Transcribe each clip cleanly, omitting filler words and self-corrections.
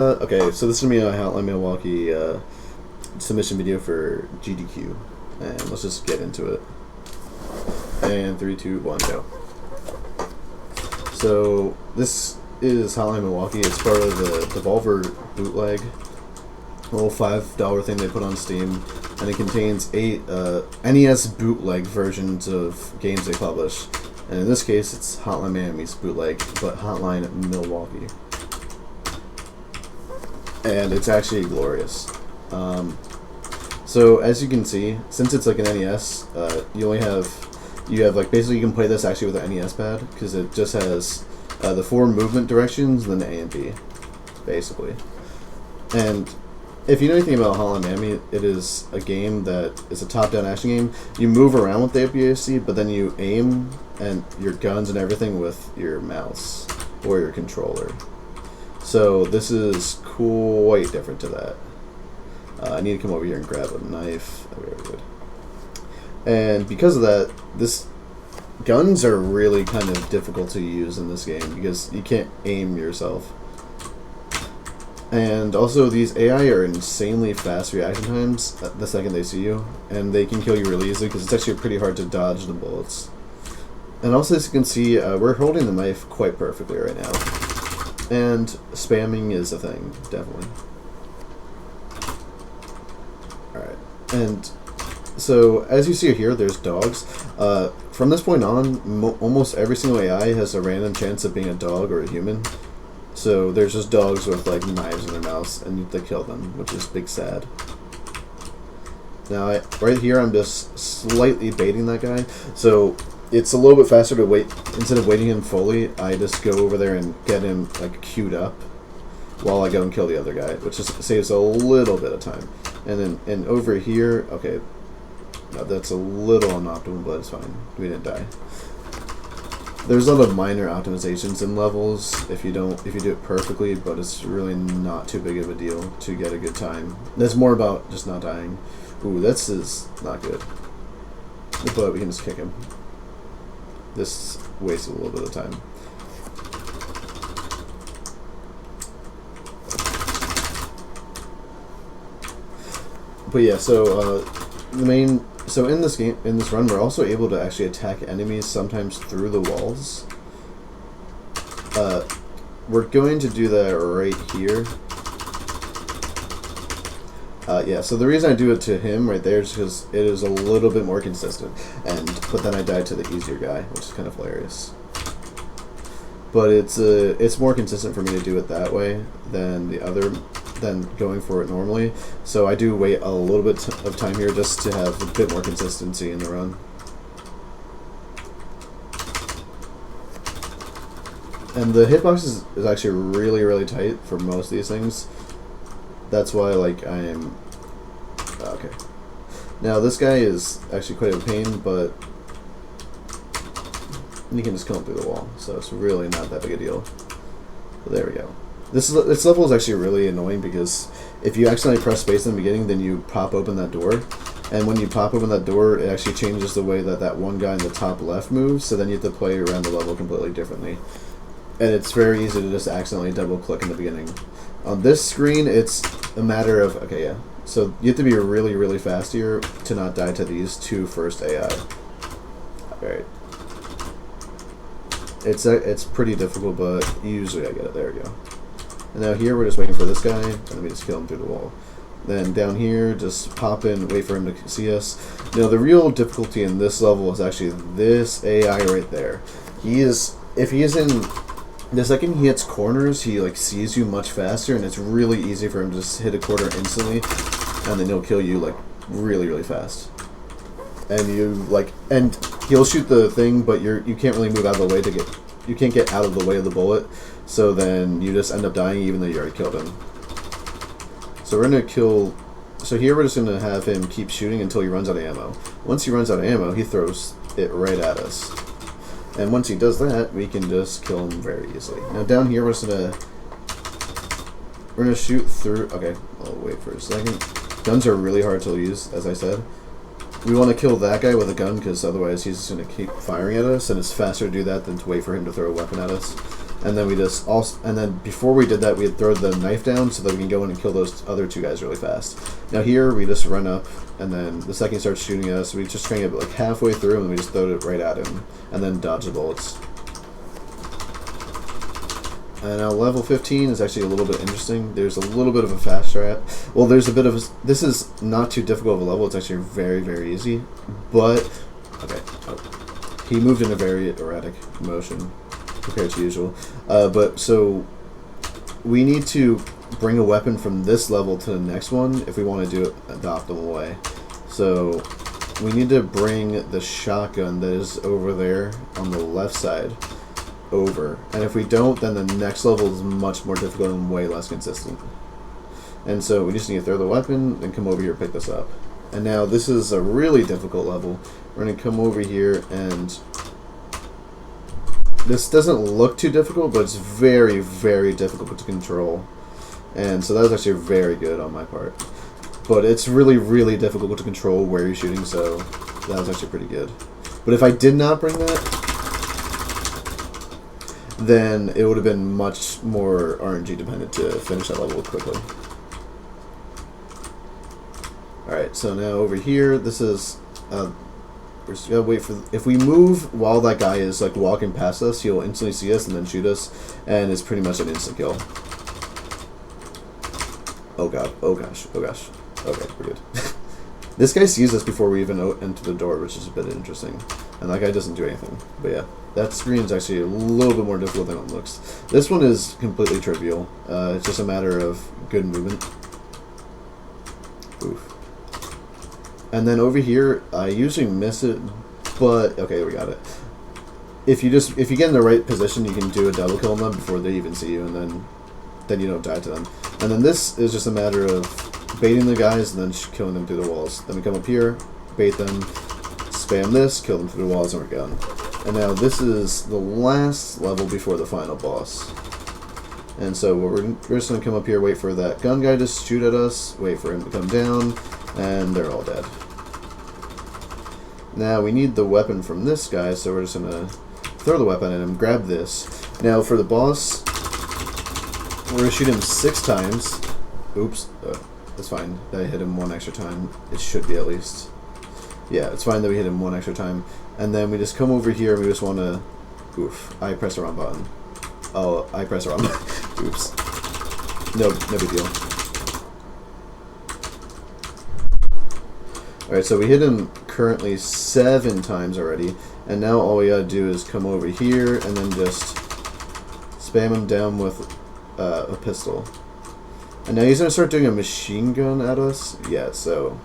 Okay, so this is going to be a Hotline Milwaukee submission video for GDQ, and let's just get into it. And 3, 2, 1, go. So this is Hotline Milwaukee. It's part of the Devolver bootleg, a little $5 thing they put on Steam, and it contains 8 NES bootleg versions of games they publish. And in this case, it's Hotline Miami's bootleg, but Hotline Milwaukee. And it's actually glorious. So as you can see, since it's like an NES, you have like basically you can play this actually with an NES pad because it just has the 4 movement directions and then A and B, basically. And if you know anything about Hotline Miami, it is a game that is a top-down action game. You move around with the WASD, but then you aim and your guns and everything with your mouse or your controller. So this is quite different to that. I need to come over here and grab a knife. Very good. And because of that, guns are really kind of difficult to use in this game because you can't aim yourself. And also these AI are insanely fast reaction times the second they see you, and they can kill you really easily because it's actually pretty hard to dodge the bullets. And also, as you can see, we're holding the knife quite perfectly right now. And spamming is a thing, definitely. Alright, and so as you see here, there's dogs. From this point on, almost every single AI has a random chance of being a dog or a human. So there's just dogs with like knives in their mouths, and you have to kill them, which is big sad. Now, right here, I'm just slightly baiting that guy. So it's a little bit faster to wait. Instead of waiting him fully, I just go over there and get him like queued up while I go and kill the other guy, which just saves a little bit of time. And over here, okay, no, that's a little unoptimal, but it's fine. We didn't die. There's a lot of minor optimizations in levels if you do it perfectly, but it's really not too big of a deal to get a good time. It's more about just not dying. Ooh, this is not good. But we can just kick him. This wastes a little bit of time. But yeah, so in this game, in this run, we're also able to actually attack enemies sometimes through the walls. We're going to do that right here. Yeah, so the reason I do it to him right there is because it is a little bit more consistent, but then I died to the easier guy, which is kind of hilarious. But it's more consistent for me to do it that way than going for it normally. So I do wait a little bit of time here just to have a bit more consistency in the run. And the hitbox is actually really, really tight for most of these things. That's why, like, I am... Okay. Now, this guy is actually quite a pain, but you can just kill him through the wall, so it's really not that big a deal. But there we go. This level is actually really annoying because if you accidentally press space in the beginning, then you pop open that door. And when you pop open that door, it actually changes the way that one guy in the top left moves, so then you have to play around the level completely differently. And it's very easy to just accidentally double-click in the beginning. On this screen, it's a matter of... Okay, yeah. So you have to be really, really fast here to not die to these 2 first AI. Alright. It's pretty difficult, but usually I get it. There we go. And now here, we're just waiting for this guy, and then we just kill him through the wall. Then down here, just pop in, wait for him to see us. Now, the real difficulty in this level is actually this AI right there. If he is in... The second he hits corners, he like sees you much faster, and it's really easy for him to just hit a corner instantly, and then he'll kill you like really, really fast. And he'll shoot the thing, but you can't really move out of the way you can't get out of the way of the bullet, so then you just end up dying even though you already killed him. So we're gonna kill. So here we're just gonna have him keep shooting until he runs out of ammo. Once he runs out of ammo, he throws it right at us. And once he does that, we can just kill him very easily. Now down here, we're gonna shoot through. Okay, I'll wait for a second. Guns are really hard to use, as I said. We want to kill that guy with a gun because otherwise he's just gonna keep firing at us, and it's faster to do that than to wait for him to throw a weapon at us. And then we just and then before we did that, we had thrown the knife down so that we can go in and kill those other two guys really fast. Now here we just run up, and then the second he starts shooting at us, we just try and get like halfway through, and we just throw it right at him, and then dodge the bullets. And now level 15 is actually a little bit interesting. There's a little bit of a fast strat. Well, there's a bit of a, this is not too difficult of a level. It's actually very, very easy. But, okay. Oh. He moved in a very erratic motion compared to usual. But, so, we need to bring a weapon from this level to the next one if we want to do it the optimal way. So, we need to bring the shotgun that is over there on the left side over, and if we don't, then the next level is much more difficult and way less consistent. And so we just need to throw the weapon and come over here and pick this up. And now this is a really difficult level. We're going to come over here, and this doesn't look too difficult, but it's very, very difficult to control. And so that was actually very good on my part. But it's really, really difficult to control where you're shooting, so that was actually pretty good. But if I did not bring that, then it would have been much more RNG dependent to finish that level quickly. Alright, so now over here, this is, we're just gonna wait for, if we move while that guy is like walking past us, he'll instantly see us and then shoot us, and it's pretty much an instant kill. Oh god, oh gosh, oh gosh. Okay, we're good. This guy sees us before we even enter the door, which is a bit interesting. And that guy doesn't do anything. But yeah, that screen is actually a little bit more difficult than it looks. This one is completely trivial. It's just a matter of good movement. Oof. And then over here, I usually miss it, but okay, we got it. If you get in the right position, you can do a double kill on them before they even see you, and then you don't die to them. And then this is just a matter of baiting the guys and then killing them through the walls. Then we come up here, bait them, spam this, kill them through the walls, and we're done. And now this is the last level before the final boss. And so we're just going to come up here, wait for that gun guy to shoot at us, wait for him to come down, and they're all dead. Now we need the weapon from this guy, so we're just going to throw the weapon at him, grab this. Now for the boss, we're going to shoot him 6 times. Oops. That's fine. I hit him 1 extra time. It should be at least. Yeah, it's fine that we hit him 1 extra time. And then we just come over here and we just want to... Oof. I pressed the wrong button. Oh, I pressed the wrong button. Oops. No big deal. Alright, so we hit him currently 7 times already. And now all we gotta do is come over here and then just spam him down with a pistol. And now he's going to start doing a machine gun at us. Yeah, so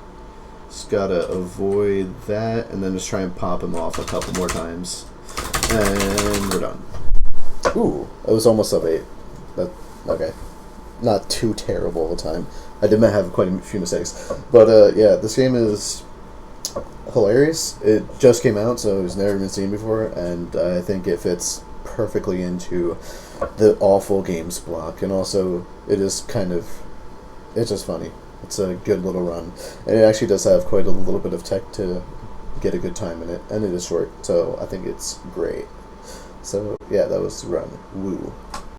just got to avoid that and then just try and pop him off a couple more times. And we're done. Ooh, it was almost sub 8. Okay. Not too terrible of a time. I did have quite a few mistakes. But yeah, this game is hilarious. It just came out, so it's never been seen before. And I think it fits perfectly into the awful games block, and also it is kind of, it's just funny. It's a good little run, and it actually does have quite a little bit of tech to get a good time in it, and it is short, so I think it's great. So yeah, that was the run. Woo.